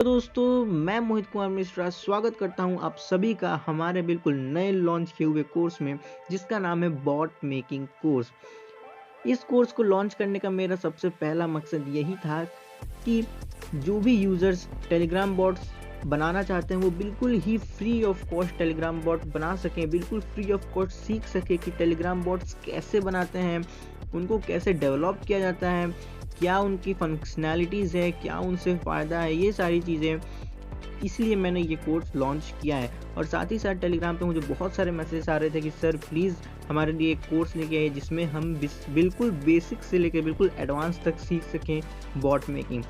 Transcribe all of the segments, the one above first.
तो दोस्तों, मैं मोहित कुमार मिश्रा स्वागत करता हूं आप सभी का हमारे बिल्कुल नए लॉन्च किए हुए कोर्स में, जिसका नाम है बॉट मेकिंग कोर्स। इस कोर्स को लॉन्च करने का मेरा सबसे पहला मकसद यही था कि जो भी यूज़र्स टेलीग्राम बॉट्स बनाना चाहते हैं वो बिल्कुल ही free of cost Telegram bot बना सकें, बिल्कुल फ्री ऑफ कॉस्ट सीख सकें कि टेलीग्राम बॉट्स कैसे बनाते हैं, उनको कैसे डेवलप किया जाता है, क्या उनकी फंक्शनैलिटीज़ है, क्या उनसे फ़ायदा है, ये सारी चीज़ें। इसलिए मैंने ये कोर्स लॉन्च किया है। और साथ ही साथ टेलीग्राम पे मुझे बहुत सारे मैसेज आ रहे थे कि सर प्लीज़ हमारे लिए एक कोर्स लेके आइए जिसमें हम बिल्कुल बेसिक से लेकर बिल्कुल एडवांस तक सीख सकें बॉट मेकिंग।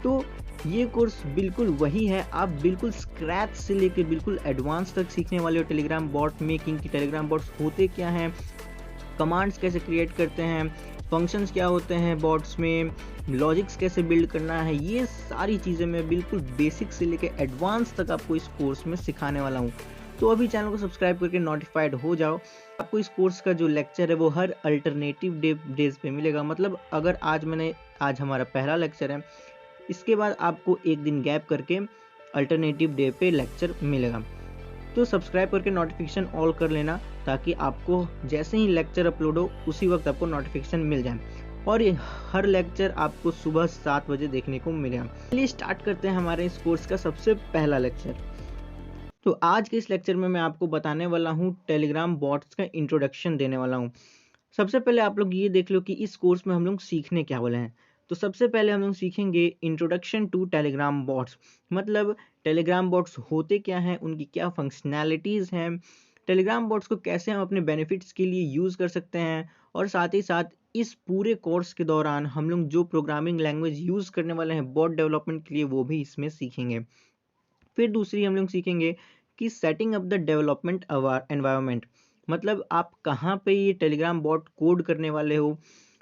तो ये कोर्स बिल्कुल वही है, आप बिल्कुल स्क्रैच से लेकर बिल्कुल एडवांस तक सीखने वाले हो टेलीग्राम बॉट मेकिंग की। टेलीग्राम बॉट्स होते क्या हैं, कमांड्स कैसे क्रिएट करते हैं, फंक्शंस क्या होते हैं बॉट्स में, लॉजिक्स कैसे बिल्ड करना है, ये सारी चीज़ें मैं बिल्कुल बेसिक से लेकर एडवांस तक आपको इस कोर्स में सिखाने वाला हूँ। तो अभी चैनल को सब्सक्राइब करके नोटिफाइड हो जाओ। आपको इस कोर्स का जो लेक्चर है वो हर अल्टरनेटिव डेज पे मिलेगा। मतलब अगर आज हमारा पहला लेक्चर है, इसके बाद आपको एक दिन गैप करके अल्टरनेटिव डे पे लेक्चर मिलेगा। तो सब्सक्राइब करके नोटिफिकेशन ऑल कर लेना, ताकि आपको जैसे ही लेक्चर अपलोड हो उसी वक्त आपको नोटिफिकेशन मिल जाए। और ये हर लेक्चर आपको सुबह 7 बजे देखने को मिलेगा। चलिए स्टार्ट करते हैं हमारे इस कोर्स का सबसे पहला लेक्चर। तो आज के इस लेक्चर में मैं आपको बताने वाला हूँ, टेलीग्राम बॉट्स का इंट्रोडक्शन देने वाला हूँ। सबसे पहले आप लोग ये देख लो कि इस कोर्स में हम लोग सीखने क्या वाले हैं। तो सबसे पहले हम लोग सीखेंगे इंट्रोडक्शन टू टेलीग्राम बॉट्स। मतलब टेलीग्राम बॉट्स होते क्या हैं, उनकी क्या फंक्शनैलिटीज़ हैं, टेलीग्राम बॉट्स को कैसे हम अपने बेनिफिट्स के लिए यूज़ कर सकते हैं। और साथ ही साथ इस पूरे कोर्स के दौरान हम लोग जो प्रोग्रामिंग लैंग्वेज यूज़ करने वाले हैं बॉट डेवलपमेंट के लिए, वो भी इसमें सीखेंगे। फिर दूसरी हम लोग सीखेंगे कि setting up the development environment. मतलब आप कहाँ पे ये टेलीग्राम बॉट कोड करने वाले हो,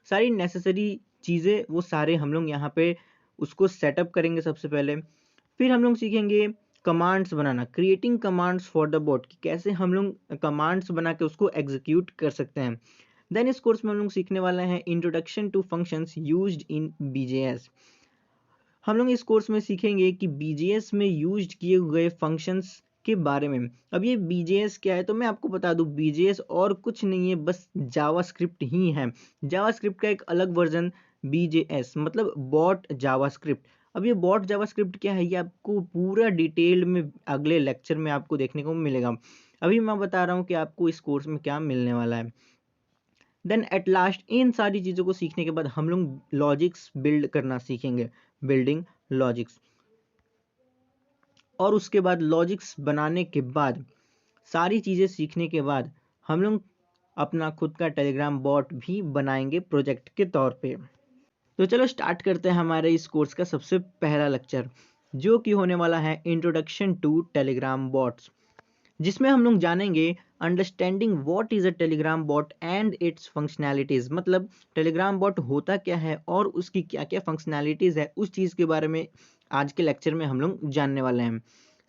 सारी नेसेसरी चीज़ें वो सारे हम लोग यहाँ पे उसको सेटअप करेंगे सबसे पहले। फिर हम लोग सीखेंगे कमांड्स बनाना, creating commands for the bot, कि कैसे हम लोग कमांड्स बना के उसको एग्जीक्यूट कर सकते हैं। देन इस कोर्स में हम लोग सीखने वाले हैं introduction to functions used in BJS. हम लोग इस कोर्स में सीखेंगे कि बीजेएस में यूज्ड किए गए फंक्शंस के बारे में। अब ये बीजेएस क्या है, तो मैं आपको बता दूं, बीजेएस और कुछ नहीं है, बस जावास्क्रिप्ट ही है। जावास्क्रिप्ट का एक अलग वर्जन बीजेएस, मतलब बॉट जावास्क्रिप्ट। अब ये बॉट जावास्क्रिप्ट क्या है, ये आपको पूरा डिटेल में अगले लेक्चर में आपको देखने को मिलेगा। अभी मैं बता रहा हूँ कि आपको इस कोर्स में क्या मिलने वाला है। देन एट लास्ट इन सारी चीज़ों को सीखने के बाद हम लोग लॉजिक्स बिल्ड करना सीखेंगे, बिल्डिंग लॉजिक्स। और उसके बाद लॉजिक्स बनाने के बाद, सारी चीज़ें सीखने के बाद, हम लोग अपना खुद का टेलीग्राम बॉट भी बनाएंगे प्रोजेक्ट के तौर पे। तो चलो स्टार्ट करते हैं हमारे इस कोर्स का सबसे पहला लेक्चर, जो कि होने वाला है इंट्रोडक्शन टू टेलीग्राम बॉट्स, जिसमें हम लोग जानेंगे understanding what is a Telegram bot and its functionalities. मतलब टेलीग्राम बॉट होता क्या है और उसकी क्या क्या फंक्शनैलिटीज़ है, उस चीज़ के बारे में आज के लेक्चर में हम लोग जानने वाले हैं।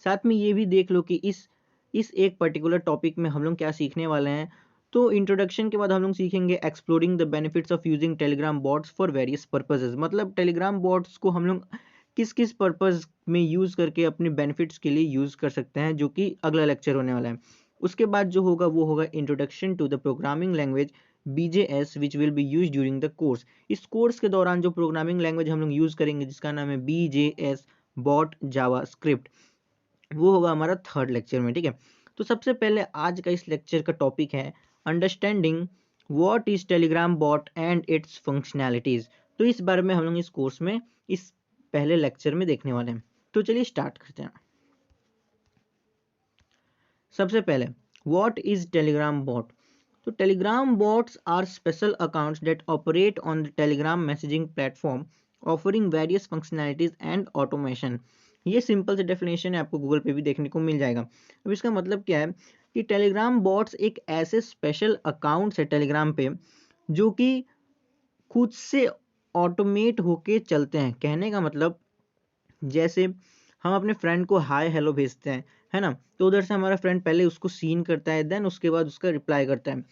साथ में ये भी देख लो कि इस एक पर्टिकुलर टॉपिक में हम लोग क्या सीखने वाले हैं। तो इंट्रोडक्शन के बाद हम लोग सीखेंगे exploring the benefits of using Telegram bots for various purposes. मतलब टेलीग्राम बॉट्स को हम लोग किस किस पर्पस में यूज़ करके अपने बेनिफिट्स के लिए यूज़ कर सकते हैं, जो कि अगला लेक्चर होने वाला है। उसके बाद जो होगा वो होगा introduction to the programming language BJS which will be use during the course. इस कोर्स के दौरान जो प्रोग्रामिंग लैंग्वेज हम लोग यूज़ करेंगे, जिसका नाम है BJS बॉट जावा स्क्रिप्ट, वो होगा हमारा थर्ड लेक्चर में। ठीक है, तो सबसे पहले आज का इस लेक्चर का टॉपिक है understanding what is Telegram bot and its functionalities. तो इस बारे में हम लोग इस कोर्स में इस पहले लेक्चर में देखने वाले हैं। तो चलिए स्टार्ट करते हैं। सबसे पहले व्हाट इज टेलीग्राम बॉट। तो Telegram bots are special accounts that operate on the Telegram messaging platform, offering various functionalities and automation. ये सिंपल से डेफिनेशन है, आपको गूगल पे भी देखने को मिल जाएगा। अब इसका मतलब क्या है कि टेलीग्राम बॉट्स एक ऐसे स्पेशल अकाउंट्स है टेलीग्राम पे, जो कि खुद से ऑटोमेट होके चलते हैं। कहने का मतलब, जैसे हम अपने फ्रेंड को हाय हेलो भेजते हैं, है ना, तो उधर से हमारा फ्रेंड पहले उसको सीन करता है, देन उसके बाद उसका रिप्लाई करता है।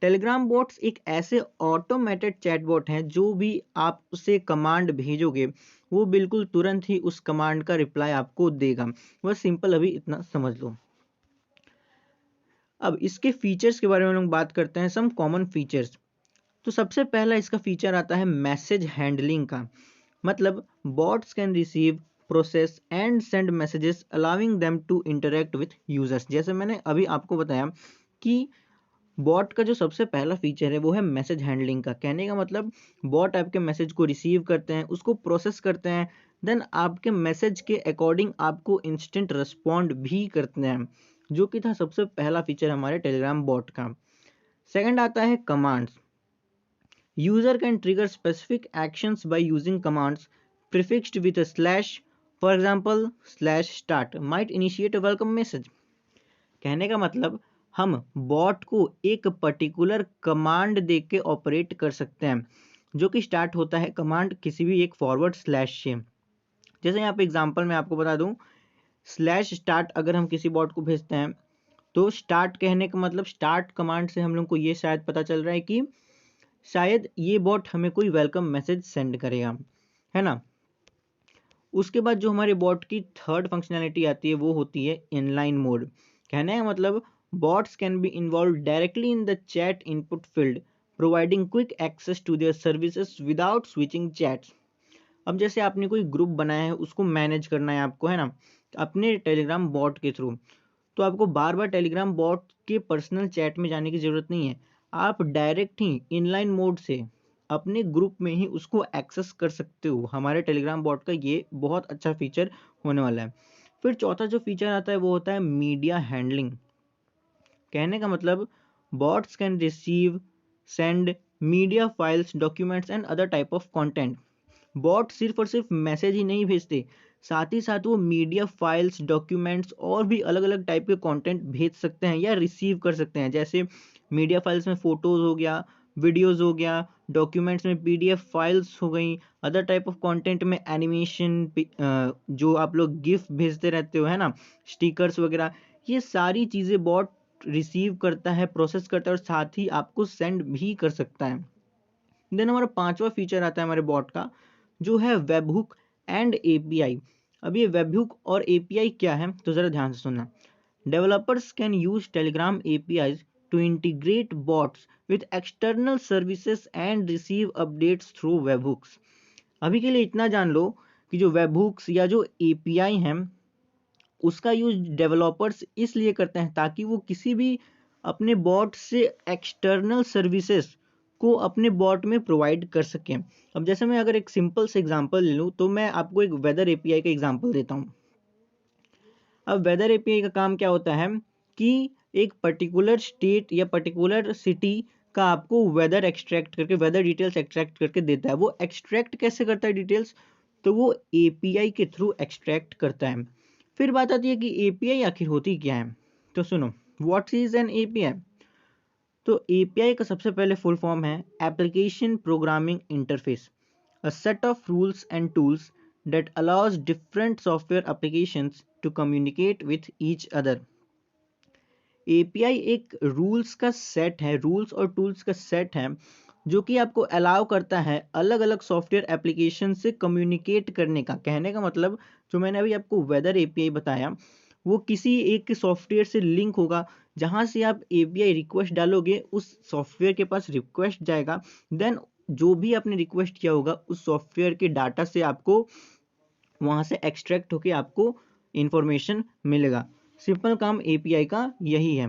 टेलीग्राम बॉट्स एक ऐसे ऑटोमेटेड चैटबॉट हैं, जो भी आप उसे कमांड भेजोगे वो बिल्कुल तुरंत ही उस कमांड का रिप्लाई आपको देगा। बस सिंपल अभी इतना समझ लो। अब इसके फीचर्स के बारे में हम लोग बात करते हैं, सम कॉमन फीचर्स। तो सबसे पहला इसका फीचर आता है मैसेज हैंडलिंग का। मतलब bots can receive, process and send messages allowing them to interact with users. जैसे मैंने अभी आपको बताया कि बॉट का जो सबसे पहला फीचर है वो है मैसेज हैंडलिंग का। कहने का मतलब बॉट आपके मैसेज को रिसीव करते हैं, उसको प्रोसेस करते हैं, देन आपके मैसेज के अकॉर्डिंग आपको इंस्टेंट रिस्पॉन्ड भी करते हैं, जो कि था सबसे पहला फीचर हमारे टेलीग्राम बॉट का। सेकंड आता है commands. User can trigger specific actions by using commands prefixed with a slash, for example slash start might initiate a welcome message. कहने का मतलब हम बॉट को एक पर्टिकुलर कमांड दे के ऑपरेट कर सकते हैं, जो कि स्टार्ट होता है कमांड किसी भी एक फॉरवर्ड स्लैश से। जैसे यहाँ पे एग्जांपल मैं आपको बता दूं, स्लैश स्टार्ट अगर हम किसी बॉट को भेजते हैं, तो स्टार्ट कहने का मतलब स्टार्ट कमांड से हम लोग को ये शायद पता चल रहा है कि शायद ये बॉट हमें कोई वेलकम मैसेज सेंड करेगा, है ना। उसके बाद जो हमारे बॉट की थर्ड फंक्शनैलिटी आती है वो होती है इनलाइन मोड। कहने का मतलब bots can be involve directly in the chat input field, providing quick access to their services without switching chats. अब जैसे आपने कोई ग्रुप बनाया है, उसको मैनेज करना है आपको, है ना, अपने टेलीग्राम बॉट के थ्रू, तो आपको बार बार टेलीग्राम बॉट के पर्सनल चैट में जाने की ज़रूरत नहीं है। आप डायरेक्ट ही इनलाइन मोड से अपने ग्रुप में ही उसको एक्सेस कर सकते हो। हमारे टेलीग्राम बॉट का ये बहुत अच्छा फीचर होने वाला है। फिर चौथा जो फीचर आता है वो होता है मीडिया हैंडलिंग। कहने का मतलब bots can receive, send media files, documents and other type of content. Bot सिर्फ और सिर्फ मैसेज ही नहीं भेजते, साथ ही साथ वो मीडिया फाइल्स, डॉक्यूमेंट्स और भी अलग अलग टाइप के कंटेंट भेज सकते हैं या रिसीव कर सकते हैं। जैसे मीडिया फाइल्स में फोटोज हो गया, वीडियोस हो गया, डॉक्यूमेंट्स में पीडीएफ फाइल्स हो गई, अदर टाइप ऑफ कंटेंट में एनिमेशन, जो आप लोग गिफ भेजते रहते हो, है ना, स्टिकर्स वगैरह, ये सारी चीज़ें बॉट रिसीव करता है, प्रोसेस करता है और साथ ही आपको सेंड भी कर सकता है। देन हमारा पांचवा फीचर आता है हमारे बॉट का, जो है वेबहुक एंड एपीआई। अब ये वेबहुक और एपीआई क्या है, तो ज़रा ध्यान से सुनना। Developers can use Telegram APIs to integrate bots with external services and receive updates through webhooks. अभी के लिए इतना जान लो कि जो वेबहुक्स या जो एपीआई हैं, उसका यूज डेवलपर्स इसलिए करते हैं ताकि वो किसी भी अपने बॉट से एक्सटर्नल सर्विसेज को अपने बॉट में प्रोवाइड कर सकें। अब जैसे मैं अगर एक सिंपल से एग्जांपल ले लूँ, तो मैं आपको एक वेदर एपीआई का एग्जांपल देता हूँ। अब वेदर एपीआई का काम क्या होता है कि एक पर्टिकुलर स्टेट या पर्टिकुलर सिटी का आपको वेदर एक्सट्रैक्ट करके, वेदर डिटेल्स एक्सट्रैक्ट करके देता है। वो एक्सट्रैक्ट कैसे करता है डिटेल्स, तो वो एपीआई के थ्रू एक्सट्रैक्ट करता है। फिर बात आती है कि एपीआई आखिर होती क्या है, तो सुनो, व्हाट इज एन एपीआई। तो एपीआई का सबसे पहले फुल फॉर्म है application programming interface, a set of rules and tools that allows different software applications to communicate with each other। API एक रूल्स का सेट है, रूल्स और टूल्स का सेट है, जो कि आपको अलाउ करता है अलग अलग सॉफ्टवेयर एप्लीकेशन से कम्युनिकेट करने का। कहने का मतलब जो मैंने अभी आपको वेदर एपीआई बताया, वो किसी एक सॉफ्टवेयर से लिंक होगा, जहां से आप एपीआई रिक्वेस्ट डालोगे उस सॉफ्टवेयर के पास रिक्वेस्ट जाएगा, देन जो भी आपने रिक्वेस्ट किया होगा उस सॉफ्टवेयर के डाटा से आपको वहां से एक्सट्रैक्ट होके आपको इंफॉर्मेशन मिलेगा। सिंपल काम एपीआई का यही है।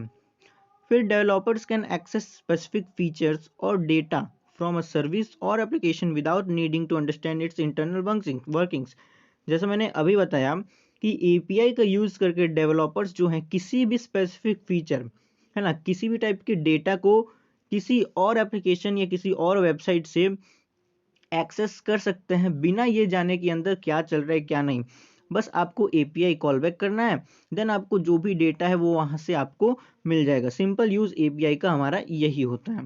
फिर developers can access specific features और डेटा फ्रॉम अ सर्विस और application without needing to understand its internal workings. जैसे मैंने अभी बताया कि एपीआई का यूज करके डेवलपर्स जो हैं किसी भी स्पेसिफिक फीचर, है ना, किसी भी टाइप के डेटा को किसी और एप्लीकेशन या किसी और वेबसाइट से एक्सेस कर सकते हैं बिना ये जाने कि अंदर क्या चल रहा है क्या नहीं। बस आपको एपीआई कॉल बैक करना है, देन आपको जो भी डेटा है वो वहां से आपको मिल जाएगा। सिंपल यूज एपीआई का हमारा यही होता है।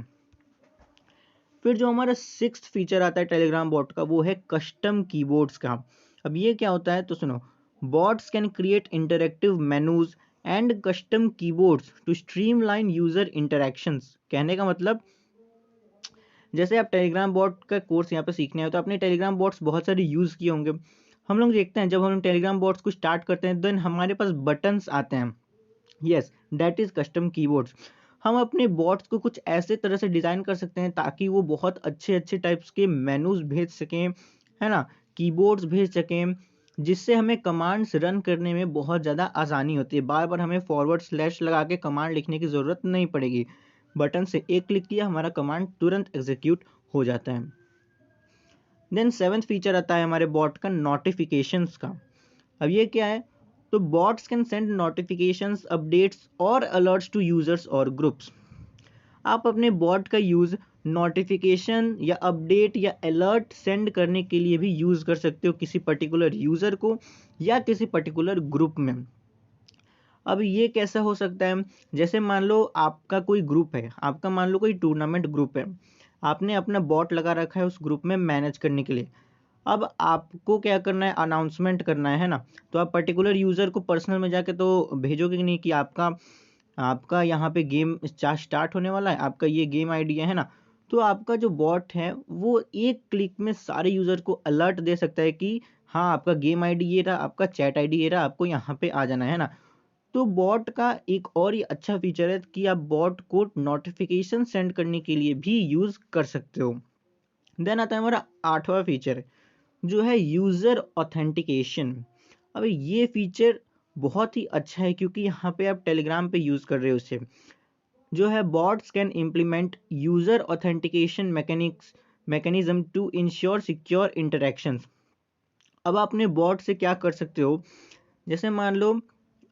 फिर जो हमारा सिक्स्थ फीचर आता है टेलीग्राम बॉट का, वो है कस्टम कीबोर्ड्स का। अब ये क्या होता है, तो सुनो, bots can create interactive menus and custom keyboards to streamline user interactions. कहने का मतलब जैसे आप टेलीग्राम बॉट का कोर्स यहाँ पे सीखने आए तो आपने टेलीग्राम बॉट्स बहुत सारे यूज़ किए होंगे। हम लोग देखते हैं जब हम टेलीग्राम बॉट्स को स्टार्ट करते हैं देन हमारे पास बटन्स आते हैं, yes that is custom keyboards. हम अपने बॉट्स को कुछ ऐसे तरह से डिज़ाइन कर सकते हैं ताकि वो बहुत अच्छे अच्छे टाइप्स के मेनूज भेज सकें, है ना, कीबोर्ड्स भेज सकें, जिससे हमें कमांड्स रन करने में बहुत ज़्यादा आसानी होती है। बार बार हमें फॉरवर्ड स्लैश लगा के कमांड लिखने की ज़रूरत नहीं पड़ेगी। बटन से एक क्लिक किया हमारा कमांड तुरंत एग्जीक्यूट हो जाता है। देन सेवन्थ फीचर आता है हमारे बॉट का नोटिफिकेशंस का। अब ये क्या है, तो bots can send notifications, updates और अलर्ट्स टू यूजर्स और ग्रुप्स। आप अपने बॉट का यूज़ नोटिफिकेशन या अपडेट या अलर्ट सेंड करने के लिए भी यूज़ कर सकते हो किसी पर्टिकुलर यूज़र को या किसी पर्टिकुलर ग्रुप में। अब ये कैसा हो सकता है, जैसे मान लो आपका कोई ग्रुप है, आपका मान लो कोई टूर्नामेंट ग्रुप है, आपने अपना बॉट लगा रखा है उस ग्रुप में मैनेज करने के लिए। अब आपको क्या करना है, अनाउंसमेंट करना है ना, तो आप पर्टिकुलर यूज़र को पर्सनल में जाके तो भेजोगे नहीं कि आपका आपका यहाँ पे गेम स्टार्ट होने वाला है, आपका ये गेम आईडी है ना। तो आपका जो बॉट है वो एक क्लिक में सारे यूज़र को अलर्ट दे सकता है कि हाँ आपका गेम आईडी ये रहा, आपका चैट आईडी ये रहा, आपको यहाँ पे आ जाना है ना। तो बॉट का एक और ये अच्छा फीचर है कि आप बॉट को नोटिफिकेशन सेंड करने के लिए भी यूज़ कर सकते हो। देन आता है हमारा आठवां फीचर जो है यूज़र ऑथेंटिकेशन। अब ये फीचर बहुत ही अच्छा है क्योंकि यहाँ पे आप टेलीग्राम पे यूज़ कर रहे हो उसे, जो है bots can implement user authentication mechanism to ensure secure interactions. अब आप अपने बॉट से क्या कर सकते हो, जैसे मान लो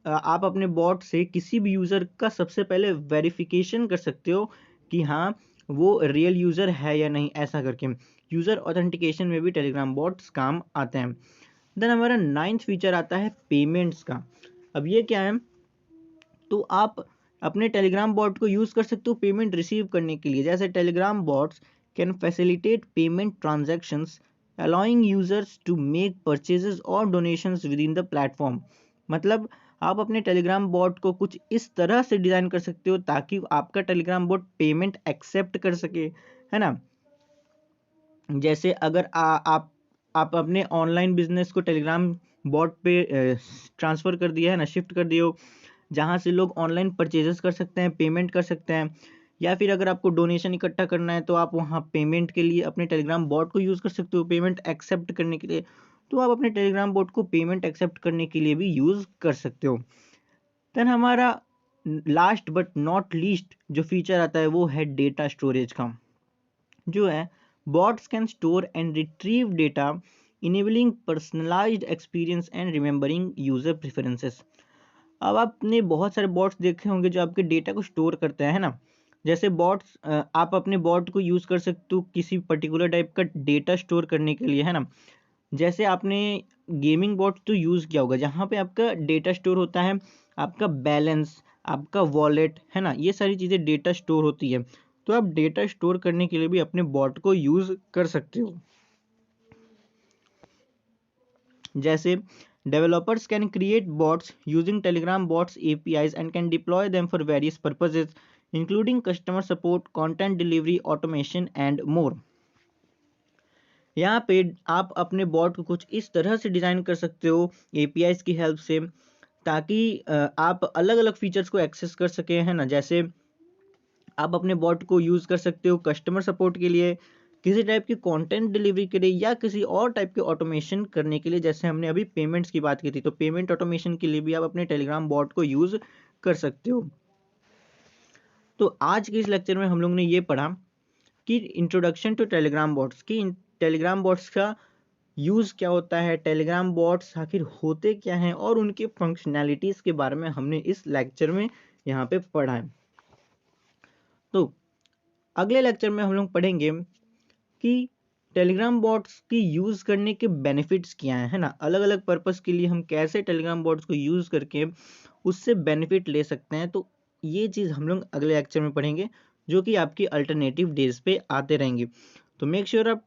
आप अपने बॉट से किसी भी यूज़र का सबसे पहले वेरिफिकेशन कर सकते हो कि हाँ वो रियल यूज़र है या नहीं, ऐसा करके यूज़र ऑथेंटिकेशन में भी टेलीग्राम बॉट्स काम आते हैं। देन हमारा नाइन्थ फीचर आता है पेमेंट्स का। अब ये क्या है, तो आप अपने टेलीग्राम बॉट को यूज़ कर सकते हो पेमेंट रिसीव करने के लिए। जैसे Telegram bots can facilitate payment transactions allowing users to make purchases और donations within the platform. मतलब आप अपने टेलीग्राम बॉट को कुछ इस तरह से डिज़ाइन कर सकते हो ताकि आपका टेलीग्राम बॉट पेमेंट एक्सेप्ट कर सके, है ना। जैसे अगर आप अपने ऑनलाइन बिजनेस को टेलीग्राम बॉट पे ट्रांसफ़र कर दिया है ना, शिफ्ट कर दिए हो, जहाँ से लोग ऑनलाइन परचेजेस कर सकते हैं, पेमेंट कर सकते हैं, या फिर अगर आपको डोनेशन इकट्ठा करना है तो आप वहाँ पेमेंट के लिए अपने टेलीग्राम बॉट को यूज़ कर सकते हो पेमेंट एक्सेप्ट करने के लिए। तो आप अपने टेलीग्राम बॉट को पेमेंट एक्सेप्ट करने के लिए भी यूज़ कर सकते हो। देन हमारा लास्ट बट नॉट लीस्ट जो फीचर आता है वो है डेटा स्टोरेज का, जो है bots can store and retrieve data enabling personalised experience and remembering user preferences. अब आपने बहुत सारे बॉट्स देखे होंगे जो आपके डेटा को स्टोर करते हैं ना। जैसे बॉट्स आप अपने बॉट को यूज़ कर सकते हो किसी पर्टिकुलर टाइप का डेटा स्टोर करने के लिए, है ना। जैसे आपने गेमिंग बॉट तो यूज़ किया होगा जहाँ पे आपका डेटा स्टोर होता है, आपका बैलेंस, आपका वॉलेट, है ना, ये सारी चीज़ें डेटा स्टोर होती है। तो आप डेटा स्टोर करने के लिए भी अपने बॉट को यूज़ कर सकते हो। जैसे developers can create bots using telegram bots apis and can deploy them for various purposes including customer support, content delivery, automation and more। यहाँ पे आप अपने बॉट को कुछ इस तरह से डिज़ाइन कर सकते हो एपीआईज की हेल्प से ताकि आप अलग अलग फीचर्स को एक्सेस कर सकें, है ना। जैसे आप अपने बॉट को यूज़ कर सकते हो कस्टमर सपोर्ट के लिए, किसी टाइप की कंटेंट डिलीवरी के लिए, या किसी और टाइप के ऑटोमेशन करने के लिए। जैसे हमने अभी पेमेंट्स की बात की थी तो पेमेंट ऑटोमेशन के लिए भी आप अपने टेलीग्राम बॉट को यूज़ कर सकते हो। तो आज के इस लेक्चर में हम लोग ने ये पढ़ा कि इंट्रोडक्शन टू टेलीग्राम बॉट्स की, टेलीग्राम बॉट्स का यूज़ क्या होता है, टेलीग्राम बॉट्स आखिर होते क्या हैं, और उनके फंक्शनैलिटीज़ के बारे में हमने इस लेक्चर में यहाँ पे पढ़ा है। तो अगले लेक्चर में हम लोग पढ़ेंगे कि टेलीग्राम बॉट्स की यूज़ करने के बेनिफिट्स क्या हैं, है ना। अलग अलग पर्पस के लिए हम कैसे टेलीग्राम बॉट्स को यूज़ करके उससे बेनिफिट ले सकते हैं। तो ये चीज़ हम लोग अगले लेक्चर में पढ़ेंगे जो कि आपकी अल्टरनेटिव डेज पे आते रहेंगे। तो मेक श्योर आप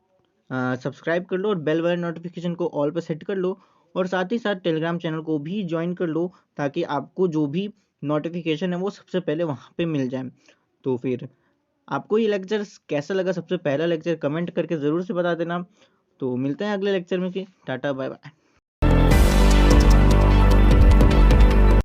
सब्सक्राइब कर लो और बेल वाले नोटिफिकेशन को ऑल पर सेट कर लो, और साथ ही साथ टेलीग्राम चैनल को भी ज्वाइन कर लो ताकि आपको जो भी नोटिफिकेशन है वो सबसे पहले वहाँ पे मिल जाए। तो फिर आपको ये लेक्चर कैसा लगा, सबसे पहला लेक्चर कमेंट करके ज़रूर से बता देना। तो मिलते हैं अगले लेक्चर में, कि टाटा बाय बाय।